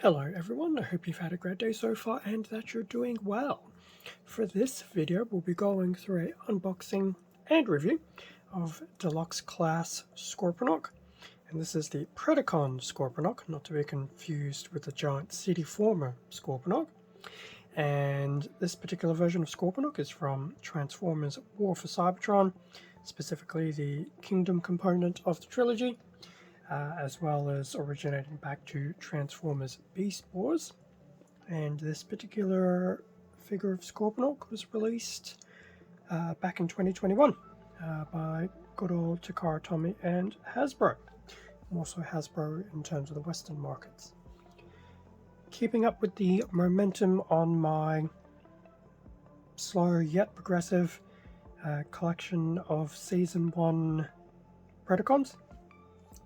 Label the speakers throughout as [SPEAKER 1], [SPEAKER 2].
[SPEAKER 1] Hello everyone, I hope you've had a great day so far and that you're doing well. For this video we'll be going through an unboxing and review of Deluxe class Scorponok, and this is the Predacon Scorponok, not to be confused with the giant city former Scorponok. And this particular version of Scorponok is from Transformers War for Cybertron, specifically the Kingdom component of the trilogy. As well as originating back to Transformers Beast Wars. And this particular figure of Scorponok was released back in 2021 by good old Takara Tomy and Hasbro. Also Hasbro in terms of the Western markets. Keeping up with the momentum on my slow yet progressive collection of Season 1 Predacons.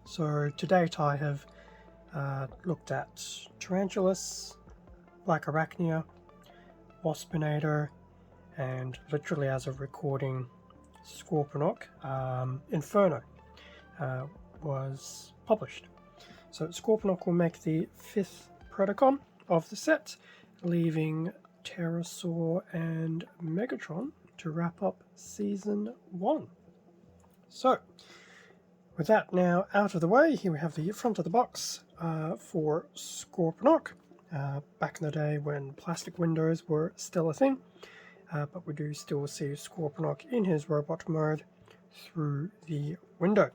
[SPEAKER 1] So to date I have looked at Tarantulas, Black Arachnia, Waspinator, and literally as of recording Scorponok, Inferno was published. So Scorponok will make the 5th Predacon of the set, leaving Pterosaur and Megatron to wrap up Season 1. So with that now out of the way, here we have the front of the box for Scorponok. Back in the day when plastic windows were still a thing, but we do still see Scorponok in his robot mode through the window.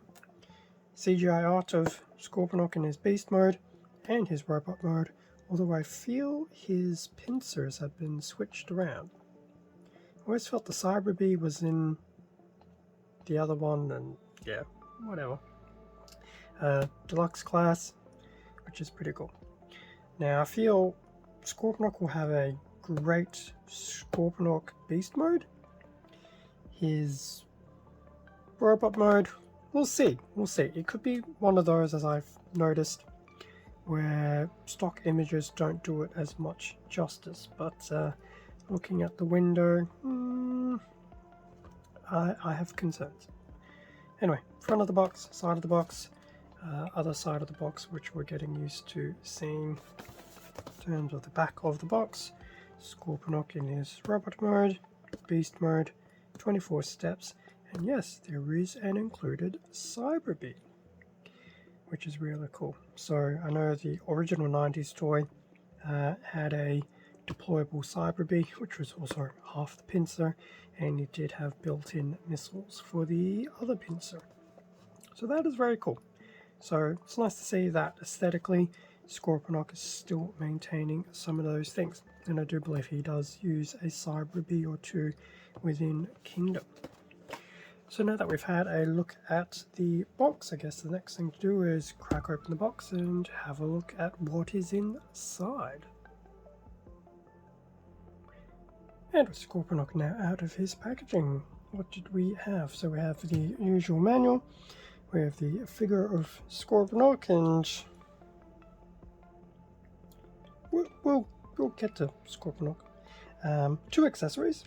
[SPEAKER 1] CGI art of Scorponok in his beast mode and his robot mode, although I feel his pincers have been switched around. I always felt the Cyber Bee was in the other one, and yeah, whatever. Deluxe class, which is pretty cool. Now I feel Scorponok will have a great Scorponok beast mode. His robot mode, we'll see. It could be one of those, as I've noticed, where stock images don't do it as much justice, but looking at the window, I have concerns. Anyway, front of the box, side of the box, other side of the box, which we're getting used to seeing in terms of the back of the box. Scorponok in his robot mode, beast mode, 24 steps, and yes, there is an included Cyber Bee, which is really cool. So I know the original 90s toy had a deployable Cyber Bee, which was also half the pincer, and it did have built-in missiles for the other pincer. So that is very cool. So it's nice to see that aesthetically Scorponok is still maintaining some of those things, and I do believe he does use a Cyber Bee or two within Kingdom. So now that we've had a look at the box, I guess the next thing to do is crack open the box and have a look at what is inside. And with Scorponok now out of his packaging, what did we have? So we have the usual manual, we have the figure of Scorponok, and we'll get to Scorponok. 2 accessories,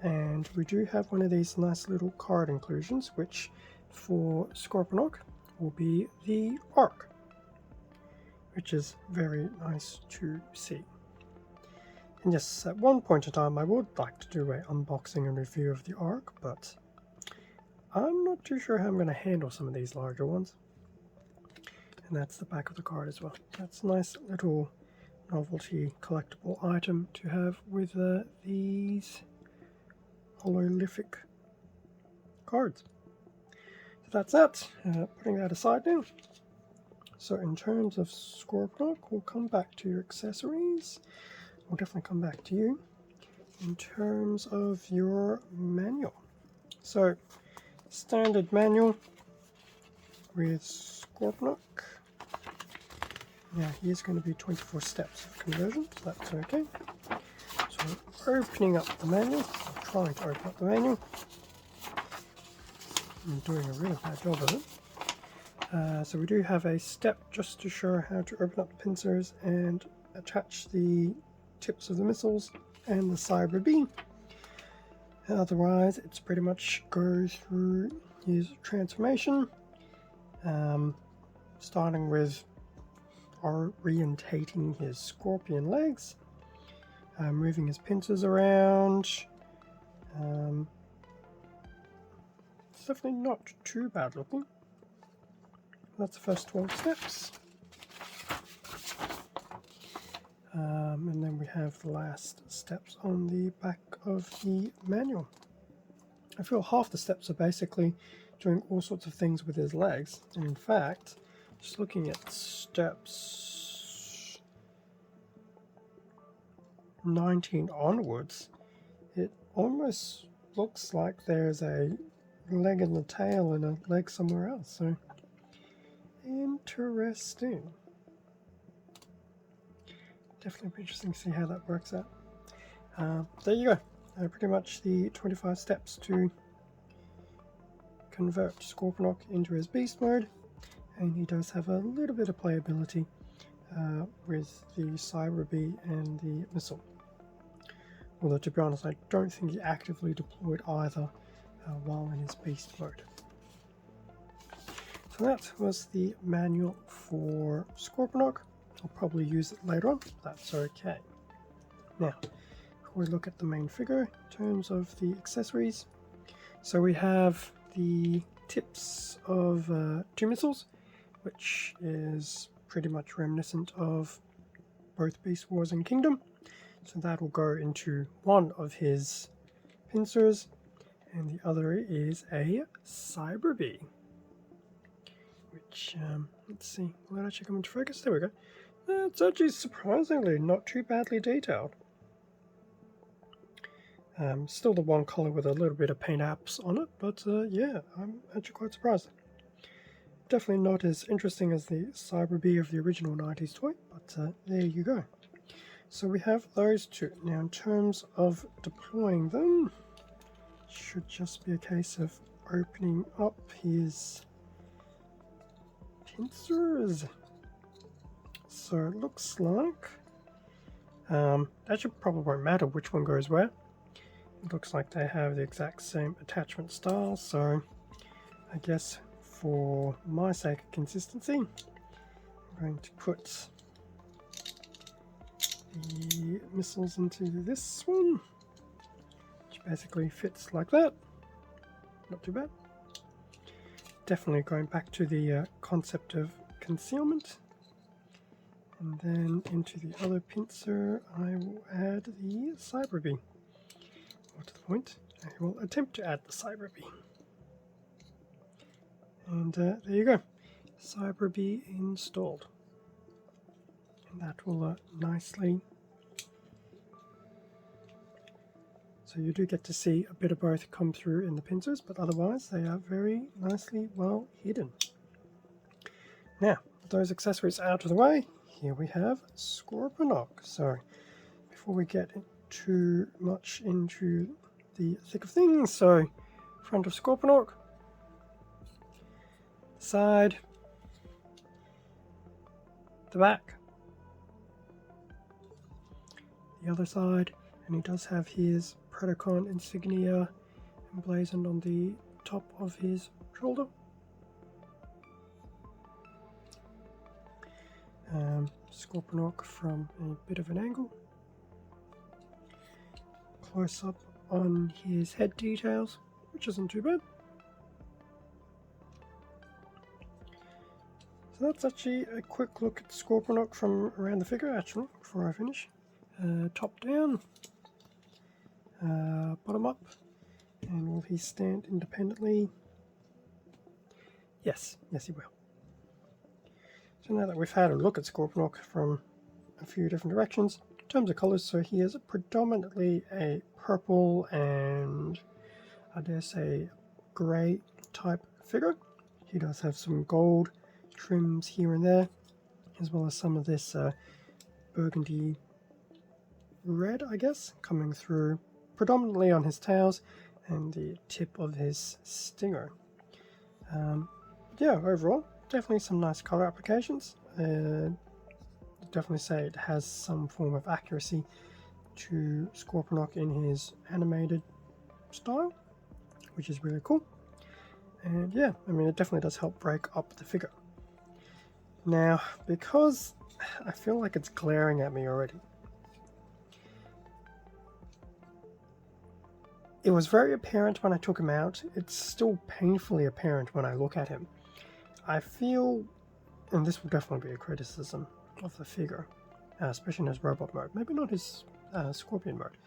[SPEAKER 1] and we do have one of these nice little card inclusions, which for Scorponok will be the Arc, which is very nice to see. And yes, at one point in time I would like to do an unboxing and review of the Arc, but I'm not too sure how I'm going to handle some of these larger ones. And that's the back of the card as well. That's a nice little novelty collectible item to have with these holographic cards. So that's that. Putting that aside now. So in terms of Scorponok, we'll come back to your accessories. We'll definitely come back to you in terms of your manual. So, standard manual with Scorponok. Now, here's going to be 24 steps of conversion, so that's okay. So, opening up the manual, I'm trying to open up the manual. I'm doing a really bad job of it. So, we do have a step just to show how to open up the pincers and attach the tips of the missiles and the Cyber Bee. Otherwise, it's pretty much go through his transformation, starting with orientating his scorpion legs, moving his pincers around. It's definitely not too bad looking. That's the first 12 steps. And then we have the last steps on the back of the manual. I feel half the steps are basically doing all sorts of things with his legs. And in fact, just looking at steps 19 onwards, it almost looks like there's a leg in the tail and a leg somewhere else. So interesting. Definitely be interesting to see how that works out. There you go. Pretty much the 25 steps to convert Scorponok into his beast mode, and he does have a little bit of playability with the Cyber Bee and the missile. Although to be honest, I don't think he actively deployed either while in his beast mode. So that was the manual for Scorponok. I'll probably use it later on, but that's okay. Now, we look at the main figure in terms of the accessories. So we have the tips of 2 missiles, which is pretty much reminiscent of both Beast Wars and Kingdom. So that will go into one of his pincers, and the other is a Cyber Bee, which, let's see, will that actually come into focus? There we go. It's actually surprisingly not too badly detailed. Still the one color with a little bit of paint apps on it, but yeah, I'm actually quite surprised. Definitely not as interesting as the Cyber Bee of the original 90s toy, but there you go. So we have those two. Now in terms of deploying them, it should just be a case of opening up his pincers. So it looks like, actually probably won't matter which one goes where. It looks like they have the exact same attachment style, so I guess for my sake of consistency, I'm going to put the missiles into this one, which basically fits like that. Not too bad. Definitely going back to the concept of concealment. And then into the other pincer, I will add the Cyber Bee. More to the point, I will attempt to add the Cyber Bee. And there you go, Cyber Bee installed. And that will nicely... So you do get to see a bit of both come through in the pincers, but otherwise they are very nicely well hidden. Now, with those accessories out of the way, here we have Scorponok. So before we get too much into the thick of things, so front of Scorponok, side, the back, the other side, and he does have his Predacon insignia emblazoned on the top of his shoulder. Scorponok from a bit of an angle. Close up on his head details, which isn't too bad. So that's actually a quick look at Scorponok from around the figure, actually, before I finish. Top down, bottom up, and will he stand independently? Yes, yes he will. So now that we've had a look at Scorponok from a few different directions, in terms of colours, so he is predominantly a purple and I dare say grey type figure. He does have some gold trims here and there, as well as some of this burgundy red, I guess, coming through predominantly on his tails and the tip of his stinger. Yeah, overall, definitely some nice color applications. Definitely say it has some form of accuracy to Scorponok in his animated style, which is really cool. And yeah, I mean, it definitely does help break up the figure. Now, because I feel like it's glaring at me already. It was very apparent when I took him out. It's still painfully apparent when I look at him. I feel, and this will definitely be a criticism of the figure, especially in his robot mode. Maybe not his Scorpion mode,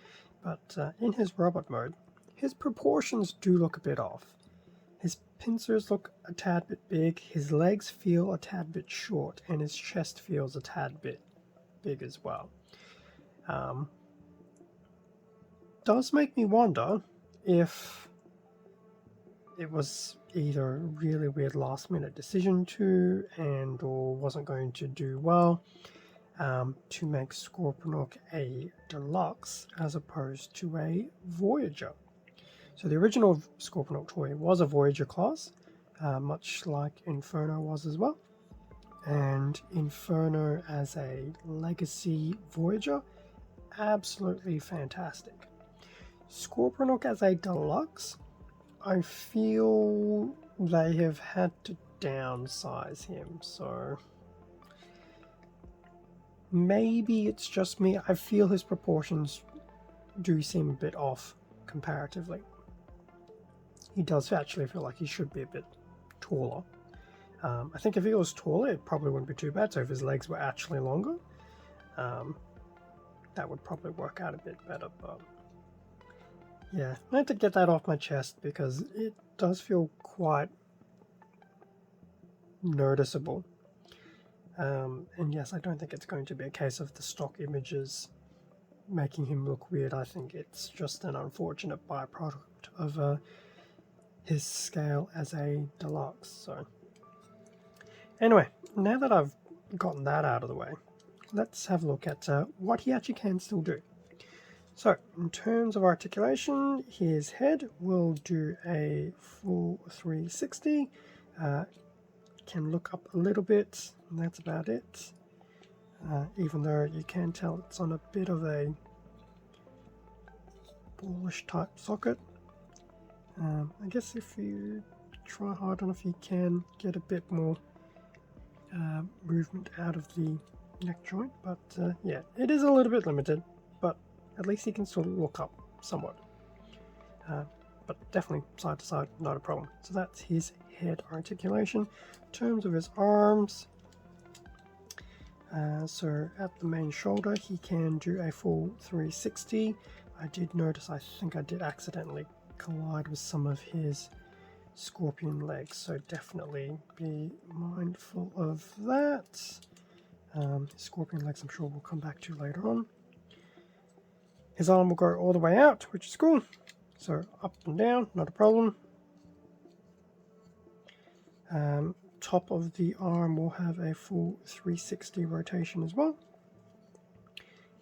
[SPEAKER 1] but in his robot mode, his proportions do look a bit off. His pincers look a tad bit big, his legs feel a tad bit short, and his chest feels a tad bit big as well. Does make me wonder if it was either a really weird last minute decision to and or wasn't going to do well to make Scorponok a Deluxe as opposed to a Voyager. So the original Scorponok toy was a Voyager class, much like Inferno was as well. And Inferno as a legacy Voyager, absolutely fantastic. Scorponok as a Deluxe, I feel they have had to downsize him, so maybe it's just me. I feel his proportions do seem a bit off comparatively. He does actually feel like he should be a bit taller. I think if he was taller, it probably wouldn't be too bad. So if his legs were actually longer, that would probably work out a bit better. But yeah, I had to get that off my chest because it does feel quite noticeable. And yes, I don't think it's going to be a case of the stock images making him look weird. I think it's just an unfortunate byproduct of his scale as a Deluxe. So anyway, now that I've gotten that out of the way, let's have a look at what he actually can still do. So in terms of articulation, his head will do a full 360, can look up a little bit, and that's about it. Even though you can tell it's on a bit of a ballish type socket. I guess if you try hard enough, you can get a bit more movement out of the neck joint, but yeah, it is a little bit limited, but at least you can still look up somewhat. But definitely side to side, not a problem. So that's his head articulation. In terms of his arms, so at the main shoulder, he can do a full 360. I did notice, I think I did accidentally collide with some of his Scorpion legs, so definitely be mindful of that. Scorpion legs, I'm sure we'll come back to later on. His arm will go all the way out, which is cool. So up and down, not a problem. Top of the arm will have a full 360 rotation as well.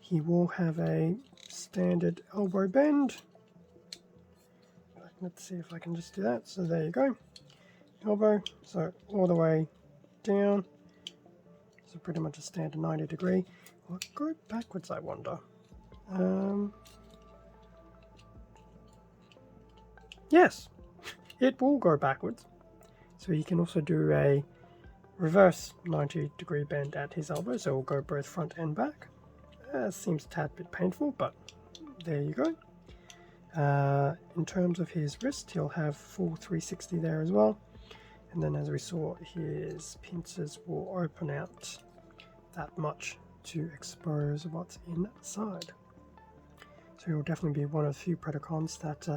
[SPEAKER 1] He will have a standard elbow bend. Let's see if I can just do that. So there you go. Elbow, so all the way down. So pretty much a standard 90 degree. Will it go backwards, I wonder? Yes, it will go backwards. So you can also do a reverse 90 degree bend at his elbow, so it will go both front and back. Seems a tad bit painful, but there you go. In terms of his wrist, he'll have full 360 there as well. And then as we saw, his pincers will open out that much to expose what's inside. So he'll definitely be one of the few Predacons that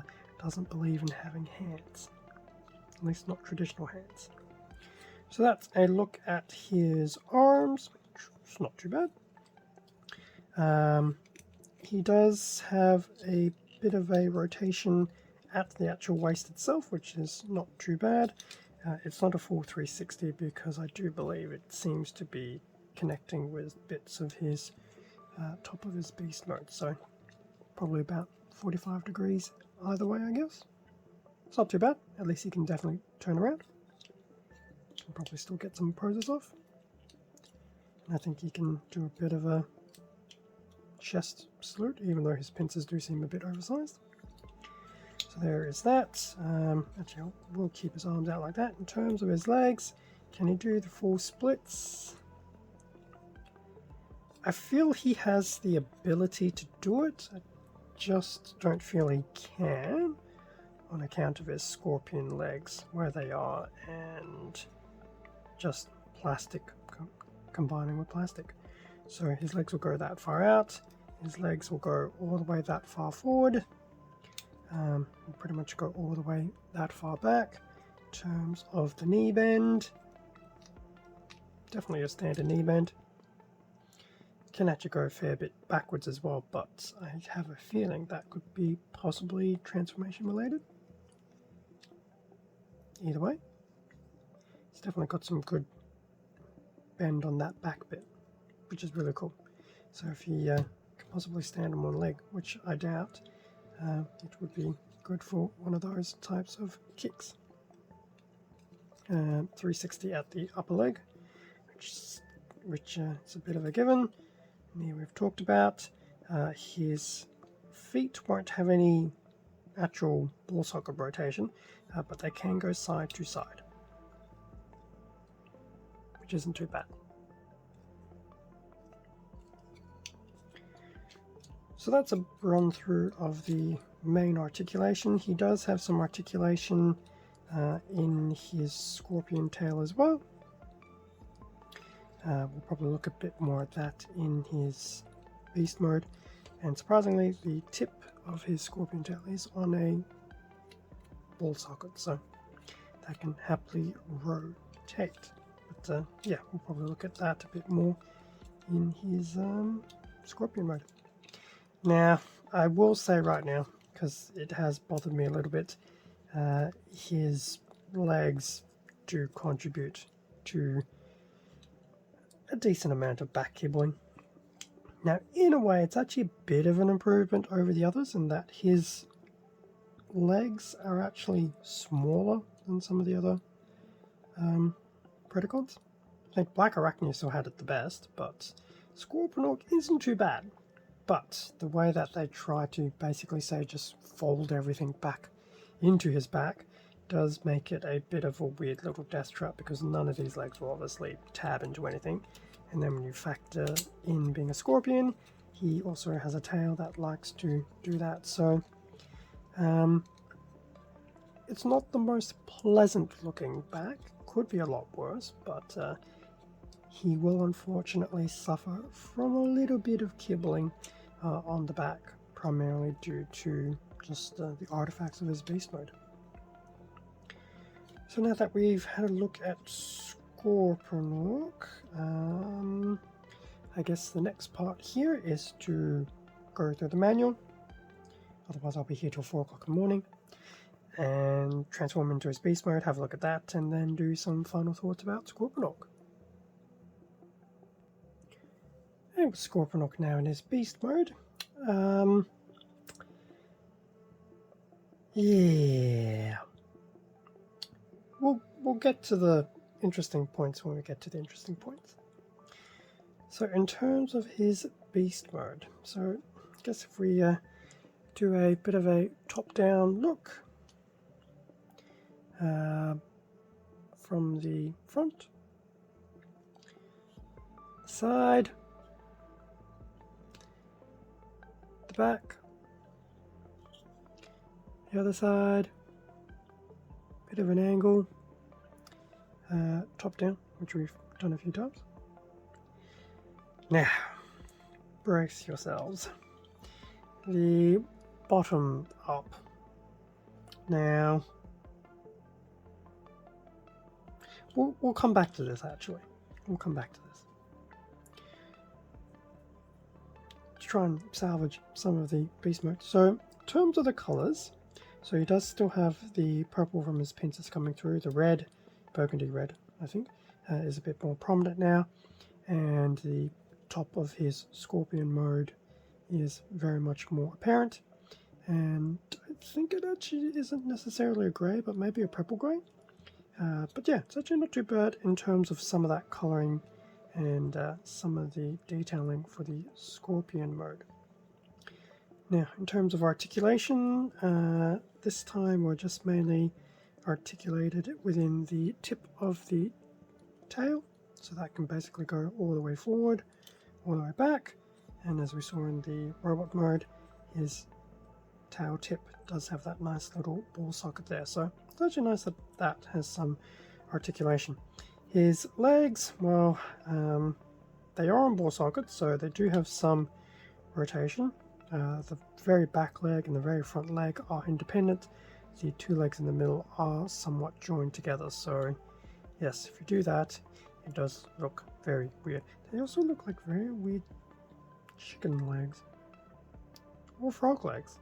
[SPEAKER 1] doesn't believe in having hands. At least not traditional hands. So that's a look at his arms, which is not too bad. He does have a bit of a rotation at the actual waist itself, which is not too bad. It's not a full 360 because I do believe it seems to be connecting with bits of his top of his beast mode, so probably about 45 degrees either way, I guess. It's not too bad. At least he can definitely turn around. Can probably still get some poses off. And I think he can do a bit of a chest salute, even though his pincers do seem a bit oversized. So there is that. Actually, we'll keep his arms out like that. In terms of his legs, can he do the full splits? I feel he has the ability to do it. I just don't feel he can on account of his scorpion legs, where they are, and just plastic combining with plastic. So his legs will go that far out, his legs will go all the way that far forward, pretty much go all the way that far back. In terms of the knee bend, definitely a standard knee bend. Can actually go a fair bit backwards as well, but I have a feeling that could be possibly transformation related. Either way, it's definitely got some good bend on that back bit, which is really cool. So if he can possibly stand on one leg, which I doubt, it would be good for one of those types of kicks. 360 at the upper leg, which is a bit of a given. Knee we've talked about. His feet won't have any actual ball socket rotation, but they can go side to side, which isn't too bad. So that's a run through of the main articulation. He does have some articulation in his scorpion tail as well. We'll probably look a bit more at that in his beast mode. And surprisingly, the tip of his scorpion tail is on a ball socket, so that can happily rotate. But yeah, we'll probably look at that a bit more in his scorpion mode. Now, I will say right now, because it has bothered me a little bit, his legs do contribute to a decent amount of back kibbling. Now, in a way, it's actually a bit of an improvement over the others in that his legs are actually smaller than some of the other Predacons. I think Black Arachnia still had it the best, but Scorponok isn't too bad. But the way that they try to basically say just fold everything back into his back does make it a bit of a weird little death trap, because none of these legs will obviously tab into anything. And then when you factor in being a scorpion, he also has a tail that likes to do that. So it's not the most pleasant looking back. Could be a lot worse, but he will unfortunately suffer from a little bit of kibbling on the back, primarily due to just the artifacts of his beast mode. So now that we've had a look at Scorponok, I guess the next part here is to go through the manual. Otherwise I'll be here till 4 o'clock in the morning, and transform into his beast mode, have a look at that, and then do some final thoughts about Scorponok. And with Scorponok now in his beast mode, yeah, we'll get to the interesting points when we get to the interesting points. So in terms of his beast mode, so I guess if we do a bit of a top-down look from the front, side, the back, the other side, bit of an angle, top down, which we've done a few times. Now, brace yourselves. The bottom up. Now, we'll come back to this actually. We'll come back to this. To try and salvage some of the beast mode. So, in terms of the colours, so he does still have the purple from his pincers coming through. The red, burgundy red, I think, is a bit more prominent now. And the top of his scorpion mode is very much more apparent. And I think it actually isn't necessarily a grey, but maybe a purple grey. But yeah, it's actually not too bad in terms of some of that colouring and some of the detailing for the scorpion mode. Now, in terms of articulation, this time we're just mainly articulated within the tip of the tail, so that can basically go all the way forward, all the way back, and as we saw in the robot mode, his tail tip does have that nice little ball socket there, so it's actually nice that that has some articulation. His legs, well, they are on ball sockets, so they do have some rotation. The very back leg and the very front leg are independent. The two legs in the middle are somewhat joined together, so yes, if you do that, it does look very weird. They also look like very weird chicken legs or frog legs.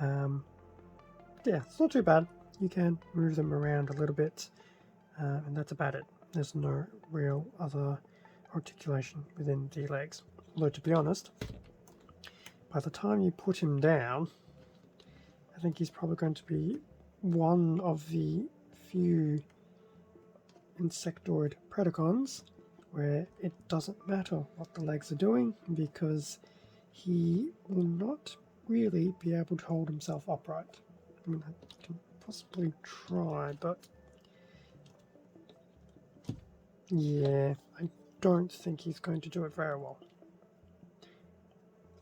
[SPEAKER 1] Yeah, it's not too bad. You can move them around a little bit, and that's about it. There's no real other articulation within the legs. Although, to be honest, by the time you put him down, I think he's probably going to be one of the few insectoid Predacons where it doesn't matter what the legs are doing, because he will not really be able to hold himself upright. I mean, I can possibly try, but yeah, I don't think he's going to do it very well.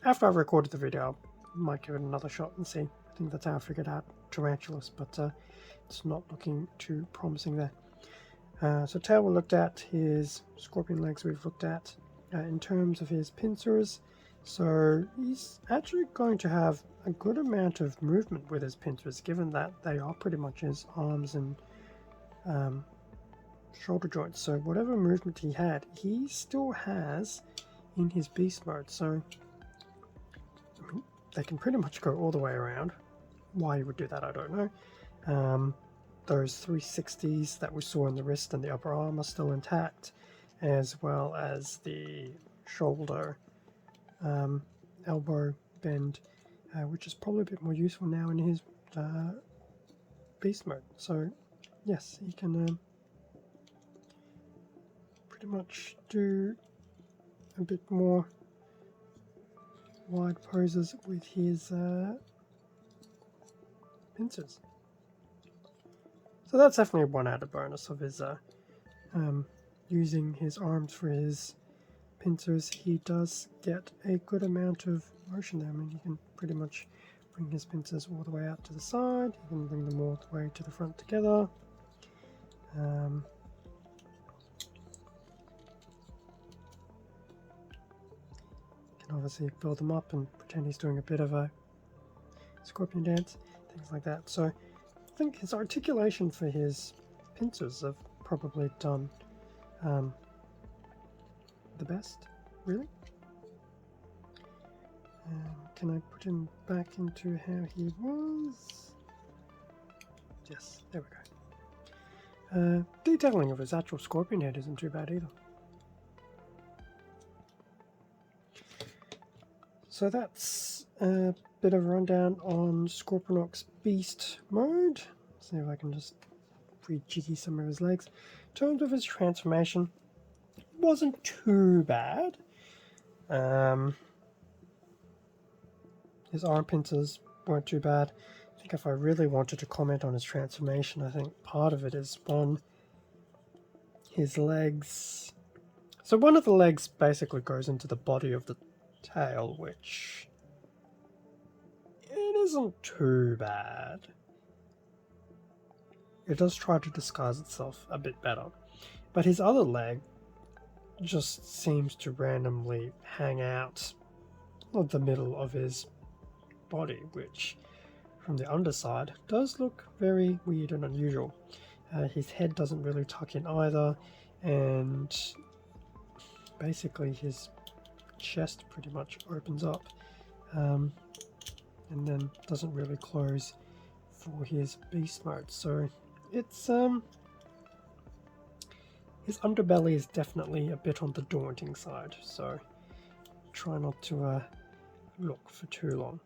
[SPEAKER 1] After I've recorded the video, I might give it another shot and see. I think that's how I figured out Tarantulas, but it's not looking too promising there. So tail we looked at, his scorpion legs we've looked at. In terms of his pincers, so he's actually going to have a good amount of movement with his pincers, given that they are pretty much his arms and shoulder joints. So whatever movement he had, he still has in his beast mode. So I mean, they can pretty much go all the way around. Why you would do that, I don't know. Those 360s that we saw in the wrist and the upper arm are still intact, as well as the shoulder elbow bend, which is probably a bit more useful now in his beast mode. So yes, he can pretty much do a bit more wide poses with his pincers. So that's definitely one added bonus of his using his arms for his pincers. He does get a good amount of motion there. I mean, you can pretty much bring his pincers all the way out to the side. You can bring them all the way to the front together. You can obviously build them up and pretend he's doing a bit of a scorpion dance, things like that. So I think his articulation for his pincers have probably done the best, really. Can I put him back into how he was? Yes, there we go. Detailing of his actual scorpion head isn't too bad either. So that's a bit of a rundown on Scorponok's beast mode. See if I can just re-jiggy some of his legs. In terms of his transformation, it wasn't too bad. His arm pincers weren't too bad. I think if I really wanted to comment on his transformation, I think part of it is on his legs. So one of the legs basically goes into the body of the tail, which it isn't too bad. It does try to disguise itself a bit better, but his other leg just seems to randomly hang out of the middle of his body, which from the underside does look very weird and unusual. His head doesn't really tuck in either, and basically his chest pretty much opens up and then doesn't really close for his beast mode. So it's his underbelly is definitely a bit on the daunting side, so try not to look for too long.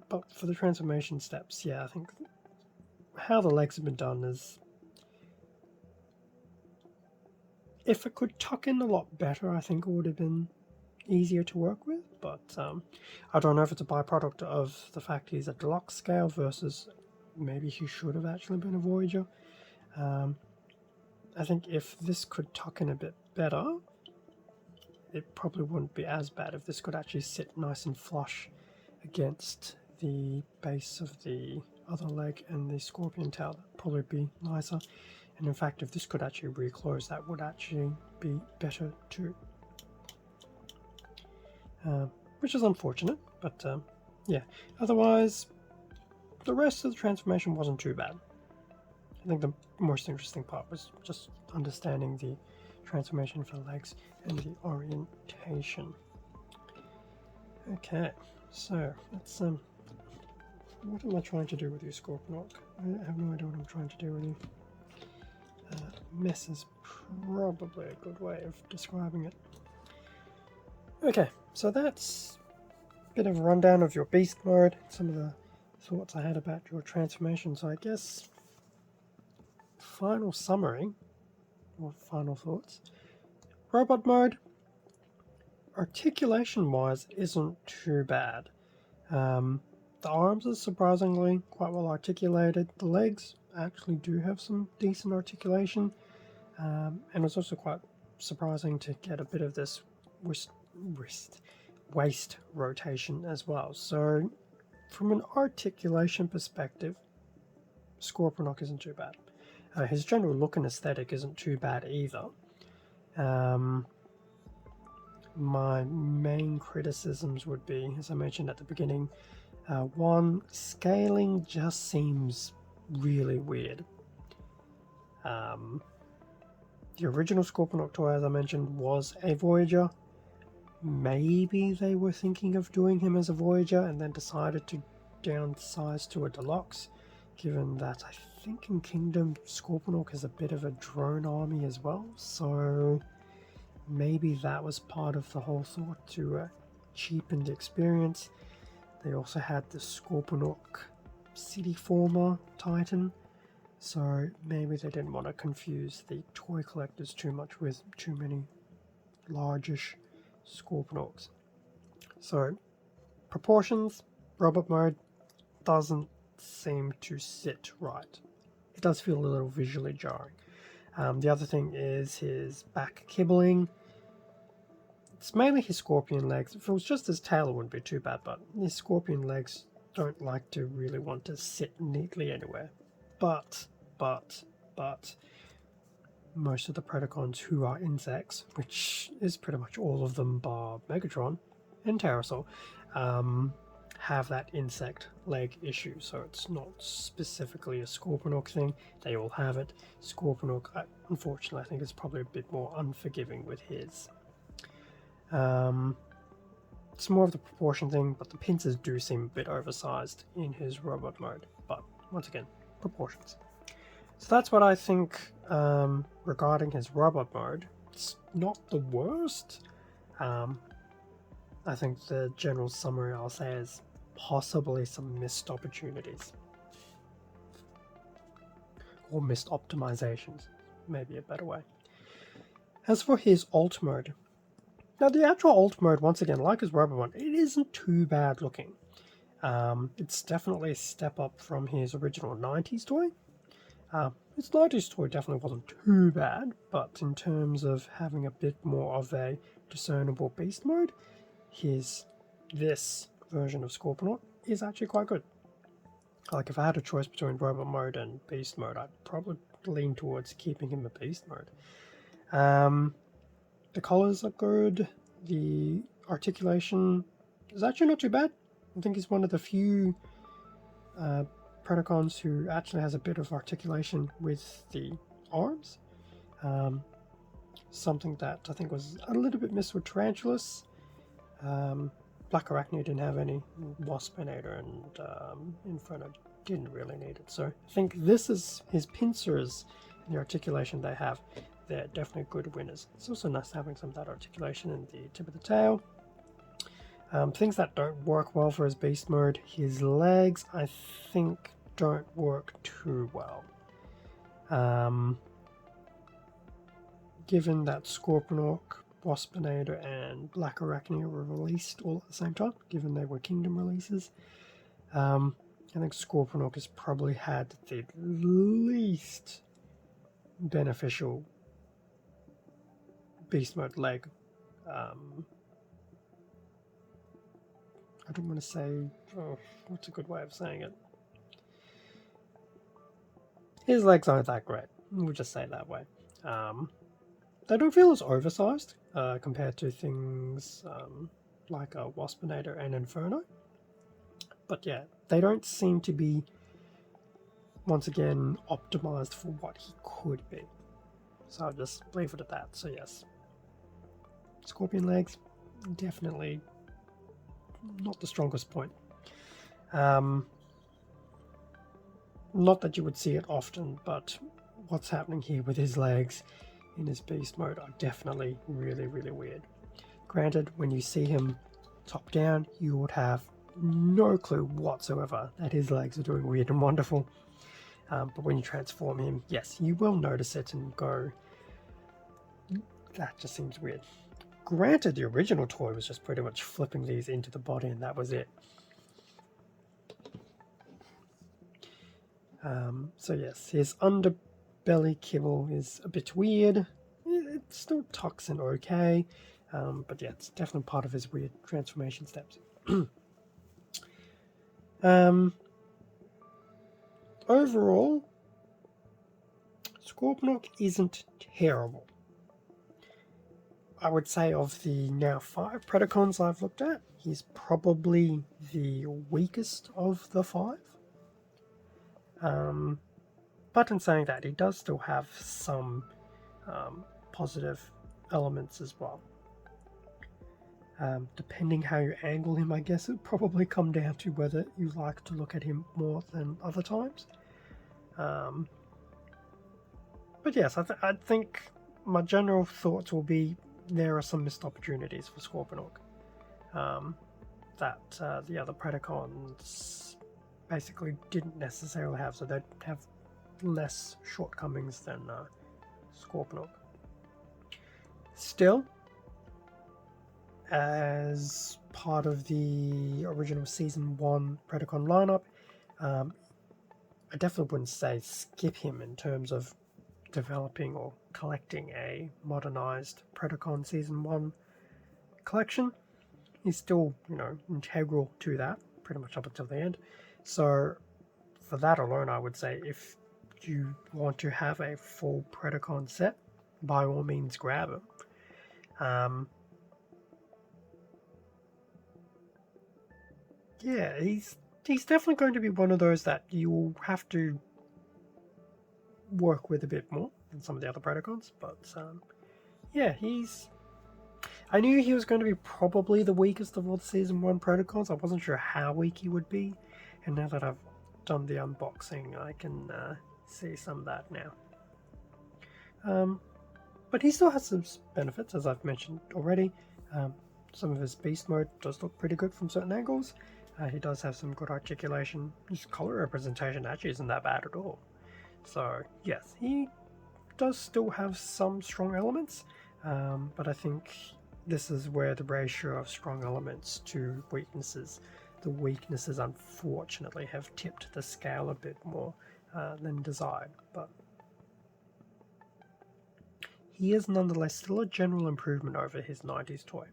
[SPEAKER 1] But for the transformation steps, yeah, I think how the legs have been done is, if it could tuck in a lot better, I think it would have been easier to work with, but I don't know if it's a byproduct of the fact he's a deluxe scale versus maybe he should have actually been a Voyager. I think if this could tuck in a bit better, it probably wouldn't be as bad if this could actually sit nice and flush against the base of the other leg and the scorpion tail. That'd probably be nicer. And in fact, if this could actually reclose, that would actually be better too. Which is unfortunate, but yeah. Otherwise, the rest of the transformation wasn't too bad. I think the most interesting part was just understanding the transformation for legs and the orientation. Okay, so let's what am I trying to do with you, Scorponok? I have no idea what I'm trying to do with you. Mess is probably a good way of describing it. Okay, so that's a bit of a rundown of your beast mode, some of the thoughts I had about your transformation. So I guess final summary, or final thoughts. Robot mode, articulation-wise, isn't too bad. The arms are surprisingly quite well articulated. The legs actually do have some decent articulation, and it's also quite surprising to get a bit of this waist rotation as well. So from an articulation perspective, Scorponok isn't too bad. His general look and aesthetic isn't too bad either. My main criticisms would be, as I mentioned at the beginning, one, scaling just seems really weird. The original Scorponok toy, as I mentioned, was a Voyager. Maybe they were thinking of doing him as a Voyager and then decided to downsize to a Deluxe, given that I think in Kingdom, Scorponok is a bit of a drone army as well, so maybe that was part of the whole thought to cheapen the experience. They also had the Scorponok City Former Titan, so maybe they didn't want to confuse the toy collectors too much with too many largish Scorponoks. So, proportions, robot mode doesn't seem to sit right. It does feel a little visually jarring. The other thing is his back kibbling. It's mainly his scorpion legs. If it was just his tail, it wouldn't be too bad, but his scorpion legs don't like to really want to sit neatly anywhere. But most of the Predacons who are insects, which is pretty much all of them bar Megatron and Terrasol, have that insect leg issue, so it's not specifically a Scorponok thing. They all have it. Scorponok, unfortunately, I think is probably a bit more unforgiving with his. It's more of the proportion thing, but the pincers do seem a bit oversized in his robot mode. But once again, proportions. So that's what I think regarding his robot mode. It's not the worst. I think the general summary I'll say is possibly some missed opportunities. Or missed optimizations, maybe a better way. As for his alt mode, now the actual alt mode, once again, like his robot mode, it isn't too bad looking. It's definitely a step up from his original 90s toy. His 90s toy definitely wasn't too bad, but in terms of having a bit more of a discernible beast mode, this version of Scorponok is actually quite good. Like, if I had a choice between robot mode and beast mode, I'd probably lean towards keeping him a beast mode. The colors are good. The articulation is actually not too bad. I think he's one of the few Predacons who actually has a bit of articulation with the arms. Something that I think was a little bit missed with Tarantulas. Black Arachne didn't have any. Waspinator and Inferno didn't really need it. So I think this is his pincers and the articulation they have. They're definitely good winners. It's also nice having some of that articulation in the tip of the tail. Things that don't work well for his beast mode, his legs I think don't work too well. Given that Scorponok, Waspinator and Black Arachne were released all at the same time, given they were Kingdom releases, I think Scorponok has probably had the least beneficial beast mode leg I don't want to say, what's a good way of saying it? His legs aren't that great. We'll just say it that way. They don't feel as oversized compared to things like a Waspinator and Inferno. But yeah, they don't seem to be, once again, optimized for what he could be. So I'll just leave it at that. So yes, Scorpion legs, definitely not the strongest point. Not that you would see it often, but what's happening here with his legs in his beast mode are definitely really, really weird. Granted, when you see him top down, you would have no clue whatsoever that his legs are doing weird and wonderful. But when you transform him, yes, you will notice it and go, that just seems weird. Granted, the original toy was just pretty much flipping these into the body and that was it. So yes, his underbelly kibble is a bit weird. It still tucks in okay, but yeah, it's definitely part of his weird transformation steps. Overall, Scorponok isn't terrible. I would say of the now 5 Predacons I've looked at, he's probably the weakest of the 5. But in saying that, he does still have some positive elements as well. Depending how you angle him, I guess it would probably come down to whether you like to look at him more than other times. But yes, I think my general thoughts will be there are some missed opportunities for Scorponok that the other Predacons basically didn't necessarily have, so they'd have less shortcomings than Scorponok. Still, as part of the original Season 1 Predacon lineup, I definitely wouldn't say skip him in terms of developing or collecting a modernized Predacon Season 1 collection. He's still, integral to that, pretty much up until the end. So, for that alone, I would say if you want to have a full Predacon set, by all means grab him. Yeah, he's definitely going to be one of those that you'll have to work with a bit more than some of the other Predacons, but yeah, I knew he was going to be probably the weakest of all the Season 1 Predacons. I wasn't sure how weak he would be, and now that I've done the unboxing, I can see some of that now. But he still has some benefits, as I've mentioned already. Some of his beast mode does look pretty good from certain angles. He does have some good articulation. His color representation actually isn't that bad at all. So yes, he does still have some strong elements, but I think this is where the ratio of strong elements to weaknesses, the weaknesses unfortunately have tipped the scale a bit more than desired, but he is nonetheless still a general improvement over his 90s toy.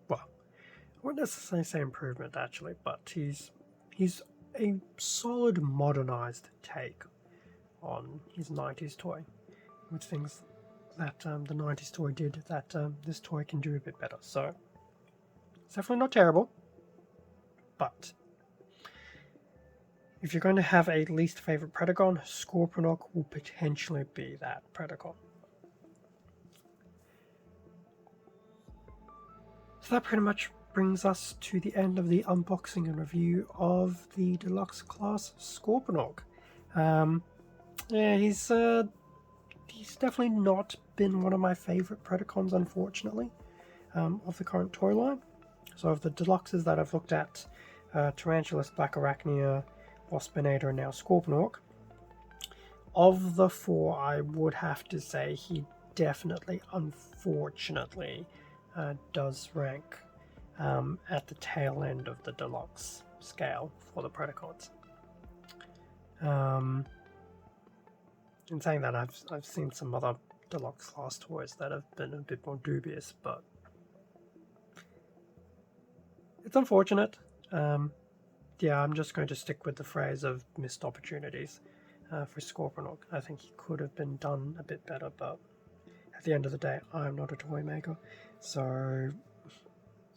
[SPEAKER 1] Well, I wouldn't necessarily say improvement actually, but he's a solid modernized take on his 90s toy, with things that the 90s toy did that this toy can do a bit better. So it's definitely not terrible, but if you're going to have a least favorite Predacon, Scorponok will potentially be that Predacon. So that pretty much brings us to the end of the unboxing and review of the Deluxe class Scorponok. Yeah, he's definitely not been one of my favorite Predacons, unfortunately, of the current toy line. So of the Deluxes that I've looked at, Tarantulas, Black Arachnia, Waspinator, and now Scorponok, of the 4, I would have to say he definitely, unfortunately, does rank at the tail end of the Deluxe scale for the Predacons. In saying that, I've seen some other Deluxe class toys that have been a bit more dubious, but it's unfortunate. Yeah, I'm just going to stick with the phrase of missed opportunities for Scorponok. I think he could have been done a bit better, but at the end of the day, I'm not a toy maker, so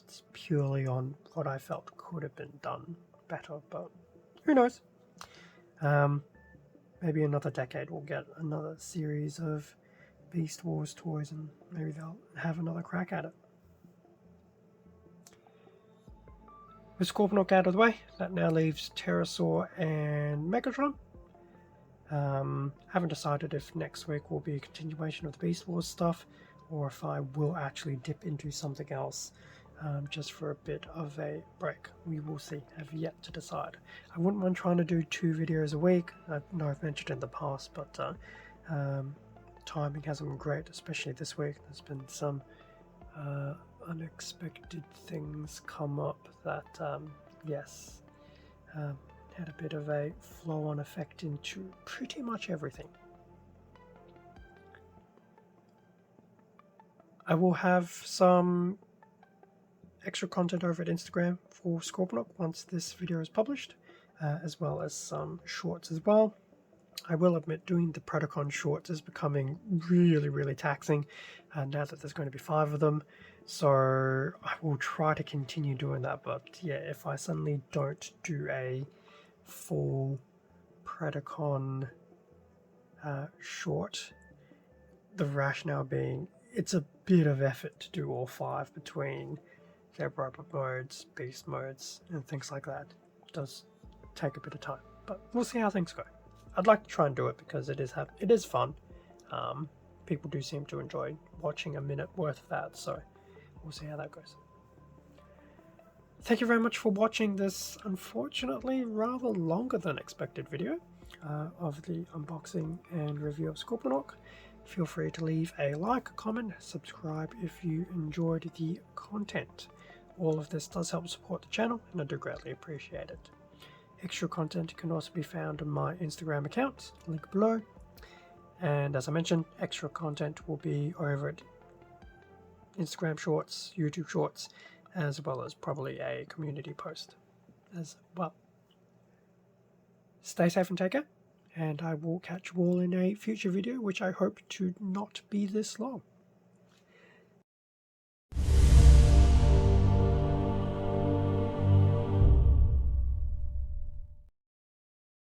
[SPEAKER 1] it's purely on what I felt could have been done better, but who knows? Maybe another decade we'll get another series of Beast Wars toys and maybe they'll have another crack at it. With Scorponok out of the way, that now leaves Pterosaur and Megatron. Haven't decided if next week will be a continuation of the Beast Wars stuff or if I will actually dip into something else just for a bit of a break. We will see. Have yet to decide. I wouldn't mind trying to do 2 videos a week. I know I've mentioned in the past, but timing hasn't been great, especially this week. There's been some unexpected things come up that, yes, had a bit of a flow-on effect into pretty much everything. I will have some extra content over at Instagram for Scorponok once this video is published, as well as some shorts as well. I will admit doing the Predacon shorts is becoming really taxing now that there's going to be 5 of them, so I will try to continue doing that, but yeah, if I suddenly don't do a full Predacon short, the rationale being it's a bit of effort to do all 5 between their robot modes, beast modes, and things like that. It does take a bit of time, but we'll see how things go. I'd like to try and do it because it is fun. People do seem to enjoy watching a minute worth of that, so we'll see how that goes. Thank you very much for watching this, unfortunately, rather longer than expected video of the unboxing and review of Scorponok. Feel free to leave a like, comment, subscribe if you enjoyed the content. All of this does help support the channel, and I do greatly appreciate it. Extra content can also be found on my Instagram account, link below. And as I mentioned, extra content will be over at Instagram Shorts, YouTube Shorts, as well as probably a community post as well. Stay safe and take care, and I will catch you all in a future video, which I hope to not be this long.